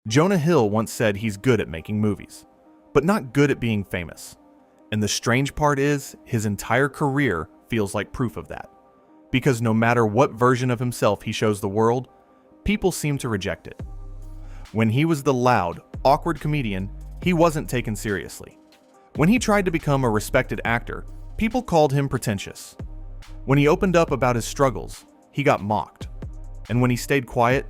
Jonah Hill once said he's good at making movies, but not good at being famous. And the strange part is, his entire career feels like proof of that. Because no matter what version of himself he shows the world, people seem to reject it. When he was the loud, awkward comedian, he wasn't taken seriously. When he tried to become a respected actor, people called him pretentious. When he opened up about his struggles, he got mocked. And when he stayed quiet,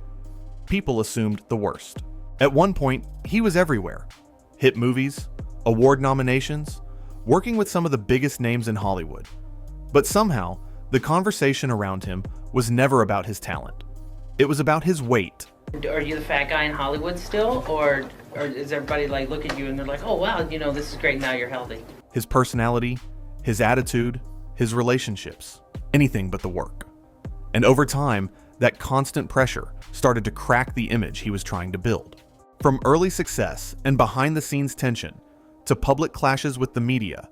people assumed the worst. At one point, he was everywhere. Hit movies, award nominations, working with some of the biggest names in Hollywood. But somehow, the conversation around him was never about his talent. It was about his weight. Are you the fat guy in Hollywood still? Or is everybody like look at you and they're like, oh wow, this is great, now you're healthy? His personality, his attitude, his relationships, anything but the work. And over time, that constant pressure started to crack the image he was trying to build. From early success and behind-the-scenes tension, to public clashes with the media,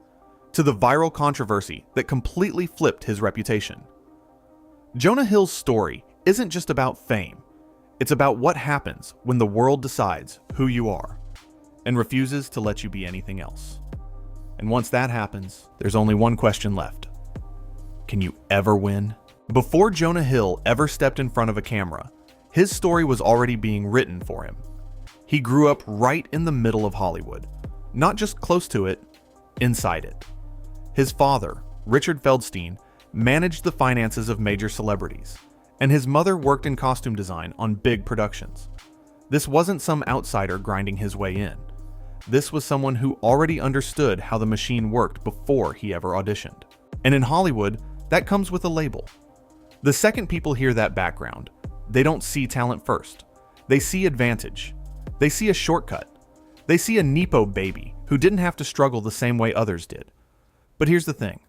to the viral controversy that completely flipped his reputation. Jonah Hill's story isn't just about fame. It's about what happens when the world decides who you are and refuses to let you be anything else. And once that happens, there's only one question left. Can you ever win? Before Jonah Hill ever stepped in front of a camera, his story was already being written for him. He grew up right in the middle of Hollywood, not just close to it, inside it. His father, Richard Feldstein, managed the finances of major celebrities, and his mother worked in costume design on big productions. This wasn't some outsider grinding his way in. This was someone who already understood how the machine worked before he ever auditioned. And in Hollywood, that comes with a label. The second people hear that background, they don't see talent first. They see advantage. They see a shortcut. They see a nepo baby who didn't have to struggle the same way others did. But here's the thing.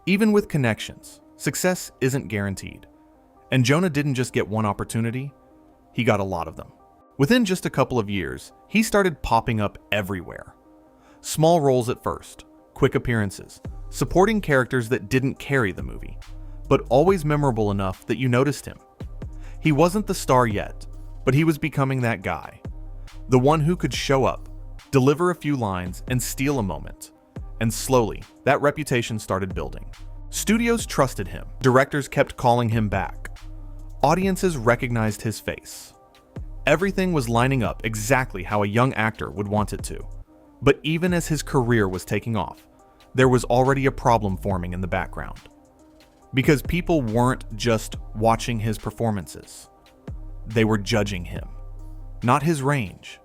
Even with connections, success isn't guaranteed. And Jonah didn't just get one opportunity, he got a lot of them. Within just a couple of years, he started popping up everywhere. Small roles at first, quick appearances, supporting characters that didn't carry the movie, but always memorable enough that you noticed him. He wasn't the star yet, but he was becoming that guy. The one who could show up, deliver a few lines, and steal a moment. And slowly, that reputation started building. Studios trusted him. Directors kept calling him back. Audiences recognized his face. Everything was lining up exactly how a young actor would want it to. But even as his career was taking off, there was already a problem forming in the background. Because people weren't just watching his performances. They were judging him. Not his range,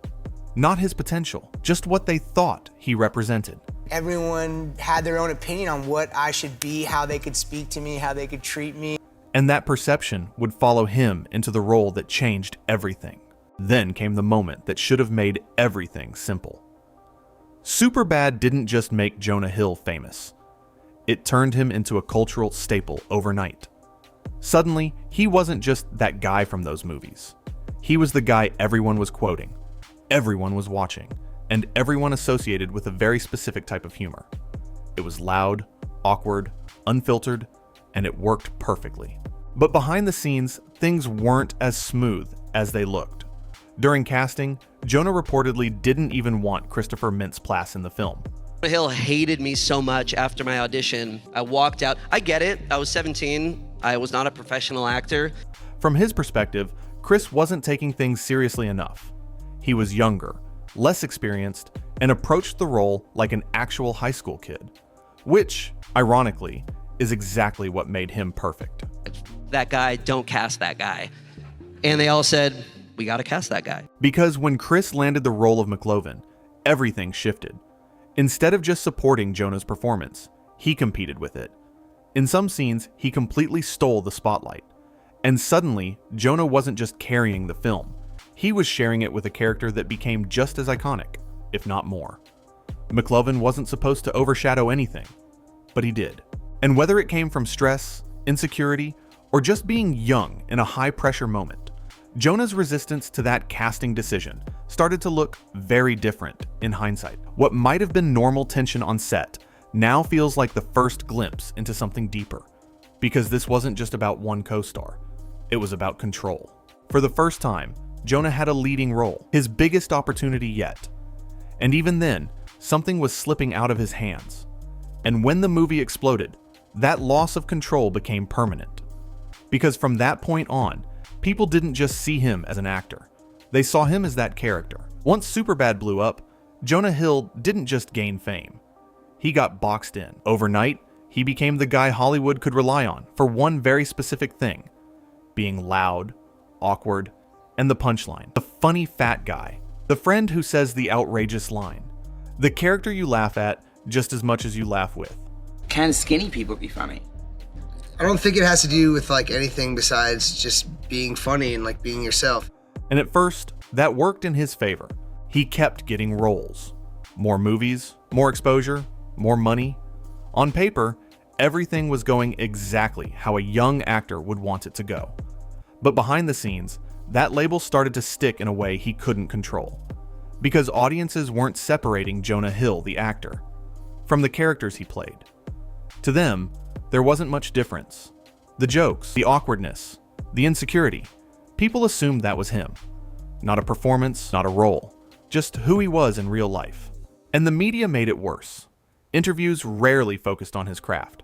not his potential, just what they thought he represented. Everyone had their own opinion on what I should be, how they could speak to me, how they could treat me. And that perception would follow him into the role that changed everything. Then came the moment that should have made everything simple. Superbad didn't just make Jonah Hill famous. It turned him into a cultural staple overnight. Suddenly, he wasn't just that guy from those movies. He was the guy everyone was quoting, everyone was watching, and everyone associated with a very specific type of humor. It was loud, awkward, unfiltered, and it worked perfectly. But behind the scenes, things weren't as smooth as they looked. During casting, Jonah reportedly didn't even want Christopher Mintz-Plasse in the film. Hill hated me so much after my audition. I walked out. I get it. I was 17. I was not a professional actor. From his perspective, Chris wasn't taking things seriously enough. He was younger, less experienced, and approached the role like an actual high school kid, which, ironically, is exactly what made him perfect. That guy, don't cast that guy. And they all said, we gotta cast that guy. Because when Chris landed the role of McLovin, everything shifted. Instead of just supporting Jonah's performance, he competed with it. In some scenes, he completely stole the spotlight. And suddenly, Jonah wasn't just carrying the film. He was sharing it with a character that became just as iconic, if not more. McLovin wasn't supposed to overshadow anything, but he did. And whether it came from stress, insecurity, or just being young in a high-pressure moment, Jonah's resistance to that casting decision started to look very different in hindsight. What might have been normal tension on set now feels like the first glimpse into something deeper, because this wasn't just about one co-star. It was about control. For the first time, Jonah had a leading role, his biggest opportunity yet. And even then, something was slipping out of his hands. And when the movie exploded, that loss of control became permanent. Because from that point on, people didn't just see him as an actor. They saw him as that character. Once Superbad blew up, Jonah Hill didn't just gain fame. He got boxed in. Overnight, he became the guy Hollywood could rely on for one very specific thing: being loud, awkward, and the punchline. The funny fat guy. The friend who says the outrageous line. The character you laugh at just as much as you laugh with. Can skinny people be funny? I don't think it has to do with like anything besides just being funny and like being yourself. And at first, that worked in his favor. He kept getting roles. More movies, more exposure, more money. On paper, everything was going exactly how a young actor would want it to go. But behind the scenes, that label started to stick in a way he couldn't control. Because audiences weren't separating Jonah Hill, the actor, from the characters he played. To them, there wasn't much difference. The jokes, the awkwardness, the insecurity, people assumed that was him. Not a performance, not a role, just who he was in real life. And the media made it worse. Interviews rarely focused on his craft.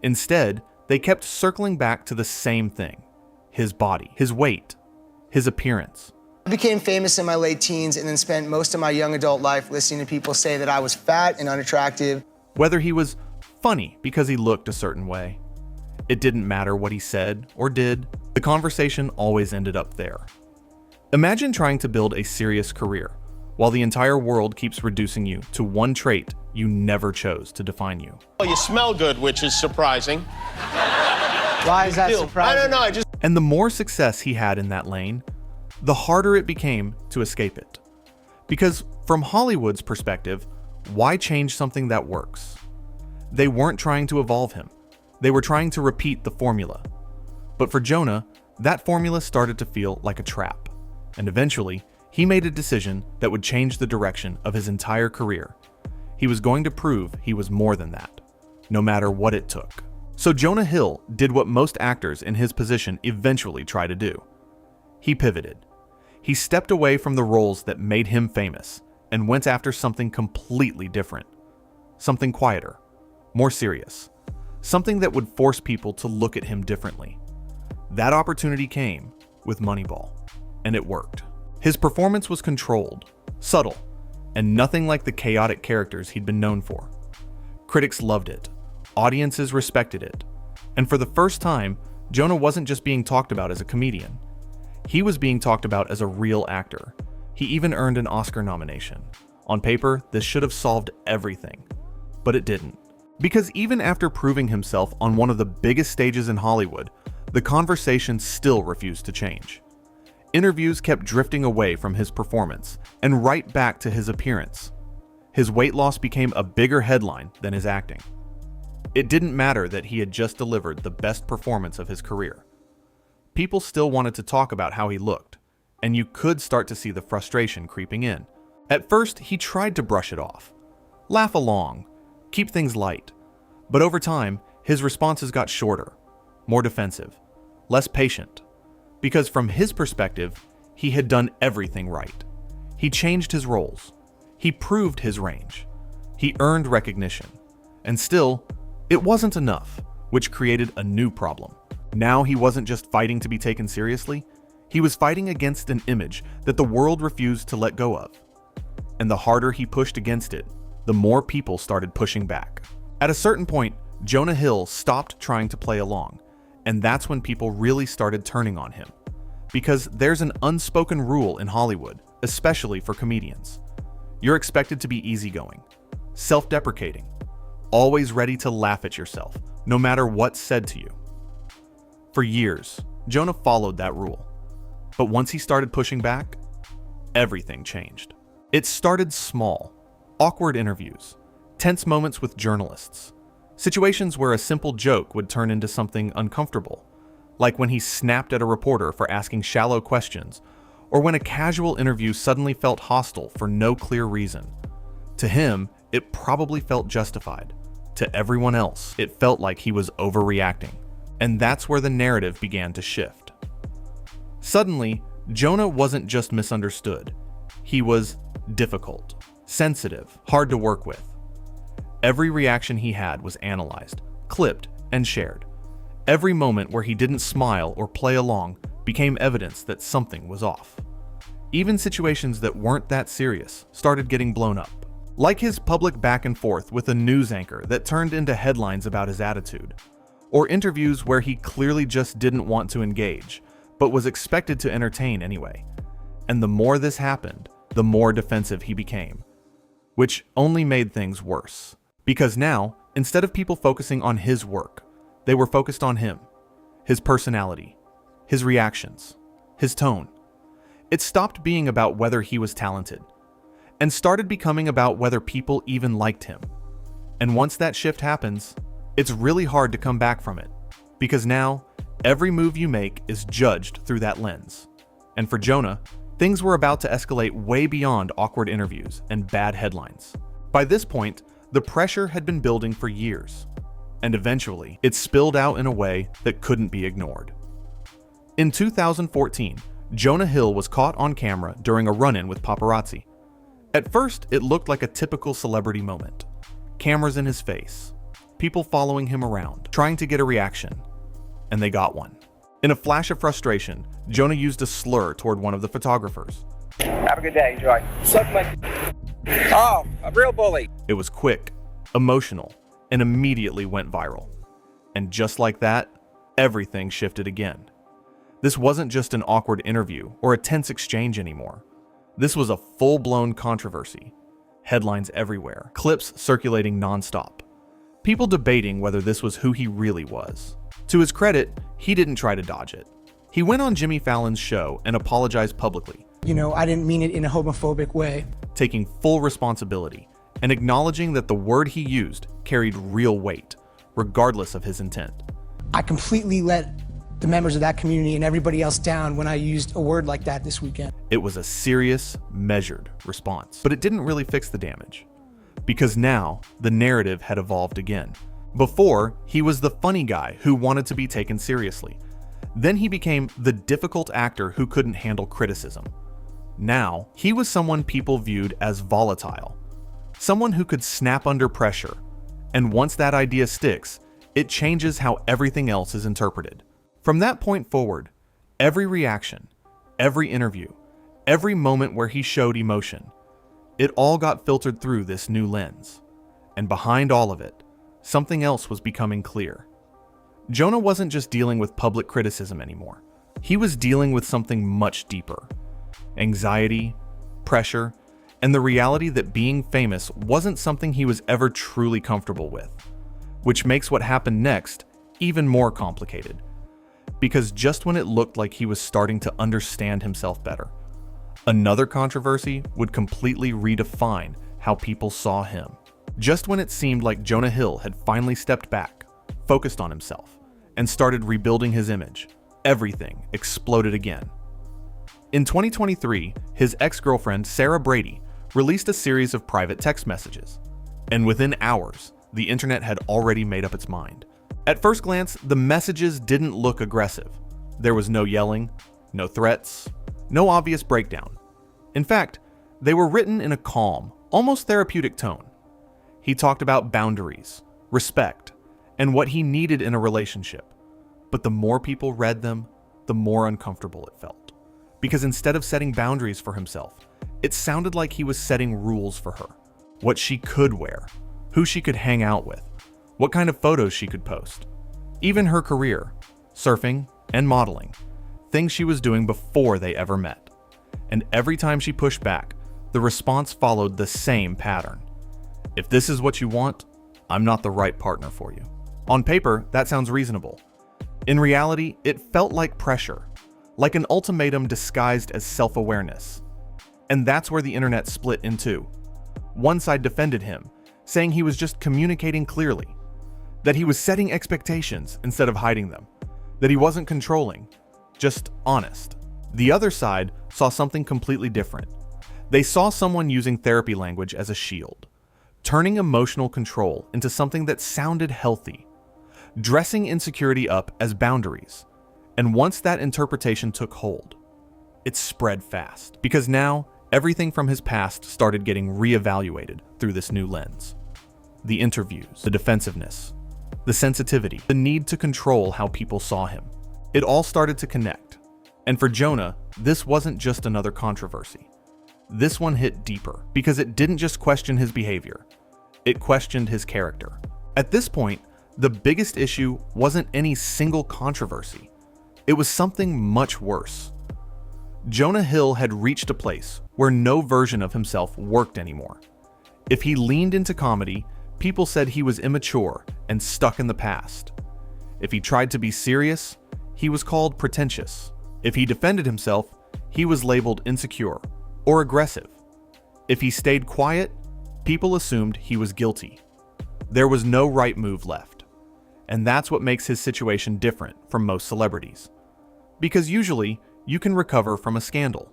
Instead, they kept circling back to the same thing: his body, his weight, his appearance. I became famous in my late teens and then spent most of my young adult life listening to people say that I was fat and unattractive. Whether he was funny because he looked a certain way, it didn't matter what he said or did, the conversation always ended up there. Imagine trying to build a serious career while the entire world keeps reducing you to one trait you never chose to define you. Well, you smell good, which is surprising. Why is that surprising? I don't know, I just... And the more success he had in that lane, the harder it became to escape it. Because from Hollywood's perspective, why change something that works? They weren't trying to evolve him. They were trying to repeat the formula. But for Jonah, that formula started to feel like a trap. And eventually, he made a decision that would change the direction of his entire career. He was going to prove he was more than that, no matter what it took. So Jonah Hill did what most actors in his position eventually try to do. He pivoted. He stepped away from the roles that made him famous and went after something completely different. Something quieter, more serious. Something that would force people to look at him differently. That opportunity came with Moneyball, and it worked. His performance was controlled, subtle, and nothing like the chaotic characters he'd been known for. Critics loved it. Audiences respected it. And for the first time, Jonah wasn't just being talked about as a comedian. He was being talked about as a real actor. He even earned an Oscar nomination. On paper, this should have solved everything. But it didn't. Because even after proving himself on one of the biggest stages in Hollywood, the conversation still refused to change. Interviews kept drifting away from his performance and right back to his appearance. His weight loss became a bigger headline than his acting. It didn't matter that he had just delivered the best performance of his career. People still wanted to talk about how he looked, and you could start to see the frustration creeping in. At first, he tried to brush it off, laugh along, keep things light. But over time, his responses got shorter, more defensive, less patient. Because from his perspective, he had done everything right. He changed his roles. He proved his range. He earned recognition. And still, it wasn't enough, which created a new problem. Now he wasn't just fighting to be taken seriously, he was fighting against an image that the world refused to let go of. And the harder he pushed against it, the more people started pushing back. At a certain point, Jonah Hill stopped trying to play along, and that's when people really started turning on him. Because there's an unspoken rule in Hollywood, especially for comedians. You're expected to be easygoing, self-deprecating, always ready to laugh at yourself, no matter what's said to you. For years, Jonah followed that rule. But once he started pushing back, everything changed. It started small, awkward interviews, tense moments with journalists, situations where a simple joke would turn into something uncomfortable, like when he snapped at a reporter for asking shallow questions, or when a casual interview suddenly felt hostile for no clear reason. To him, it probably felt justified. To everyone else, it felt like he was overreacting. And that's where the narrative began to shift. Suddenly, Jonah wasn't just misunderstood. He was difficult, sensitive, hard to work with. Every reaction he had was analyzed, clipped, and shared. Every moment where he didn't smile or play along became evidence that something was off. Even situations that weren't that serious started getting blown up. Like his public back and forth with a news anchor that turned into headlines about his attitude, or interviews where he clearly just didn't want to engage, but was expected to entertain anyway. And the more this happened, the more defensive he became, which only made things worse. Because now, instead of people focusing on his work, they were focused on him, his personality, his reactions, his tone. It stopped being about whether he was talented, and started becoming about whether people even liked him. And once that shift happens, it's really hard to come back from it, because now, every move you make is judged through that lens. And for Jonah, things were about to escalate way beyond awkward interviews and bad headlines. By this point, the pressure had been building for years, and eventually, it spilled out in a way that couldn't be ignored. In 2014, Jonah Hill was caught on camera during a run-in with paparazzi. At first, it looked like a typical celebrity moment. Cameras in his face, people following him around, trying to get a reaction, and they got one. In a flash of frustration, Jonah used a slur toward one of the photographers. Have a good day, enjoy. Suck my... Oh, a real bully. It was quick, emotional, and immediately went viral. And just like that, everything shifted again. This wasn't just an awkward interview or a tense exchange anymore. This was a full-blown controversy. Headlines everywhere, clips circulating nonstop. People debating whether this was who he really was. To his credit, he didn't try to dodge it. He went on Jimmy Fallon's show and apologized publicly. I didn't mean it in a homophobic way. Taking full responsibility and acknowledging that the word he used carried real weight, regardless of his intent. I completely let the members of that community and everybody else down when I used a word like that this weekend. It was a serious, measured response, but it didn't really fix the damage. Because now, the narrative had evolved again. Before, he was the funny guy who wanted to be taken seriously. Then he became the difficult actor who couldn't handle criticism. Now, he was someone people viewed as volatile. Someone who could snap under pressure. And once that idea sticks, it changes how everything else is interpreted. From that point forward, every reaction, every interview, every moment where he showed emotion, it all got filtered through this new lens. And behind all of it, something else was becoming clear. Jonah wasn't just dealing with public criticism anymore. He was dealing with something much deeper. Anxiety, pressure, and the reality that being famous wasn't something he was ever truly comfortable with. Which makes what happened next even more complicated. Because just when it looked like he was starting to understand himself better, another controversy would completely redefine how people saw him. Just when it seemed like Jonah Hill had finally stepped back, focused on himself, and started rebuilding his image, everything exploded again. In 2023, his ex-girlfriend Sarah Brady released a series of private text messages, and within hours, the internet had already made up its mind. At first glance, the messages didn't look aggressive. There was no yelling, no threats, no obvious breakdown. In fact, they were written in a calm, almost therapeutic tone. He talked about boundaries, respect, and what he needed in a relationship. But the more people read them, the more uncomfortable it felt. Because instead of setting boundaries for himself, it sounded like he was setting rules for her. What she could wear, who she could hang out with, what kind of photos she could post. Even her career, surfing and modeling, things she was doing before they ever met. And every time she pushed back, the response followed the same pattern. If this is what you want, I'm not the right partner for you. On paper, that sounds reasonable. In reality, it felt like pressure, like an ultimatum disguised as self-awareness. And that's where the internet split in two. One side defended him, saying he was just communicating clearly, that he was setting expectations instead of hiding them, that he wasn't controlling, just honest. The other side saw something completely different. They saw someone using therapy language as a shield, turning emotional control into something that sounded healthy, dressing insecurity up as boundaries. And once that interpretation took hold, it spread fast, because now everything from his past started getting reevaluated through this new lens. The interviews, the defensiveness, the sensitivity, the need to control how people saw him. It all started to connect. And for Jonah, this wasn't just another controversy. This one hit deeper because it didn't just question his behavior, it questioned his character. At this point, the biggest issue wasn't any single controversy. It was something much worse. Jonah Hill had reached a place where no version of himself worked anymore. If he leaned into comedy, people said he was immature and stuck in the past. If he tried to be serious, he was called pretentious. If he defended himself, he was labeled insecure or aggressive. If he stayed quiet, people assumed he was guilty. There was no right move left. And that's what makes his situation different from most celebrities. Because usually, you can recover from a scandal.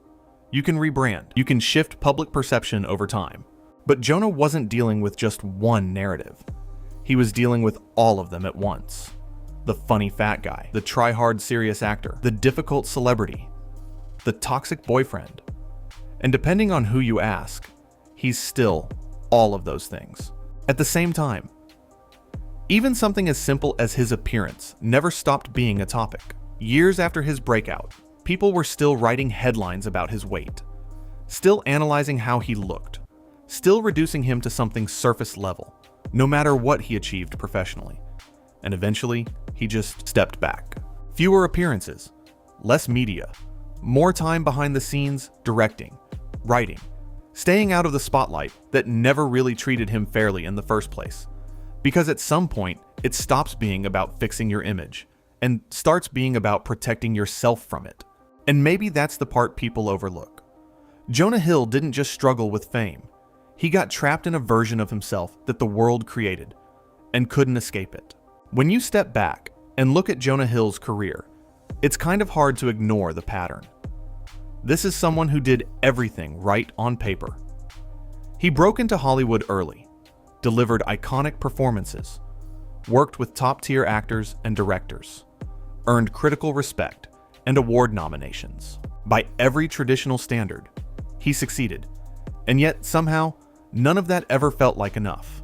You can rebrand. You can shift public perception over time. But Jonah wasn't dealing with just one narrative. He was dealing with all of them at once. The funny fat guy, the try-hard serious actor, the difficult celebrity, the toxic boyfriend. And depending on who you ask, he's still all of those things at the same time. Even something as simple as his appearance never stopped being a topic. Years after his breakout, people were still writing headlines about his weight, still analyzing how he looked, still reducing him to something surface level, no matter what he achieved professionally. And eventually, he just stepped back. Fewer appearances, less media, more time behind the scenes directing, writing, staying out of the spotlight that never really treated him fairly in the first place. Because at some point, it stops being about fixing your image and starts being about protecting yourself from it. And maybe that's the part people overlook. Jonah Hill didn't just struggle with fame. He got trapped in a version of himself that the world created and couldn't escape it. When you step back and look at Jonah Hill's career, it's kind of hard to ignore the pattern. This is someone who did everything right on paper. He broke into Hollywood early, delivered iconic performances, worked with top-tier actors and directors, earned critical respect and award nominations. By every traditional standard, he succeeded. And yet, somehow, none of that ever felt like enough.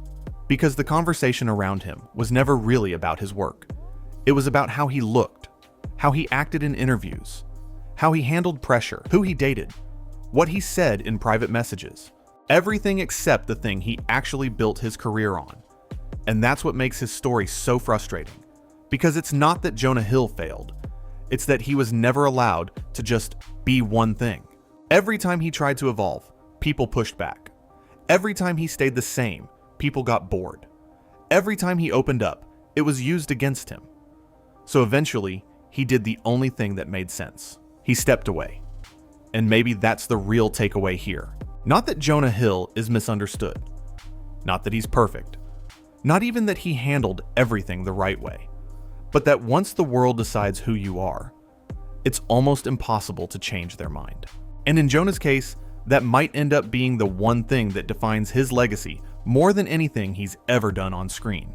Because the conversation around him was never really about his work. It was about how he looked, how he acted in interviews, how he handled pressure, who he dated, what he said in private messages. Everything except the thing he actually built his career on. And that's what makes his story so frustrating. Because it's not that Jonah Hill failed. It's that he was never allowed to just be one thing. Every time he tried to evolve, people pushed back. Every time he stayed the same, people got bored. Every time he opened up, it was used against him. So eventually, he did the only thing that made sense. He stepped away. And maybe that's the real takeaway here. Not that Jonah Hill is misunderstood. Not that he's perfect. Not even that he handled everything the right way. But that once the world decides who you are, it's almost impossible to change their mind. And in Jonah's case, that might end up being the one thing that defines his legacy more than anything he's ever done on screen.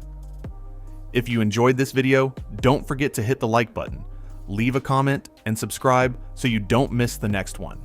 If you enjoyed this video, don't forget to hit the like button, leave a comment, and subscribe so you don't miss the next one.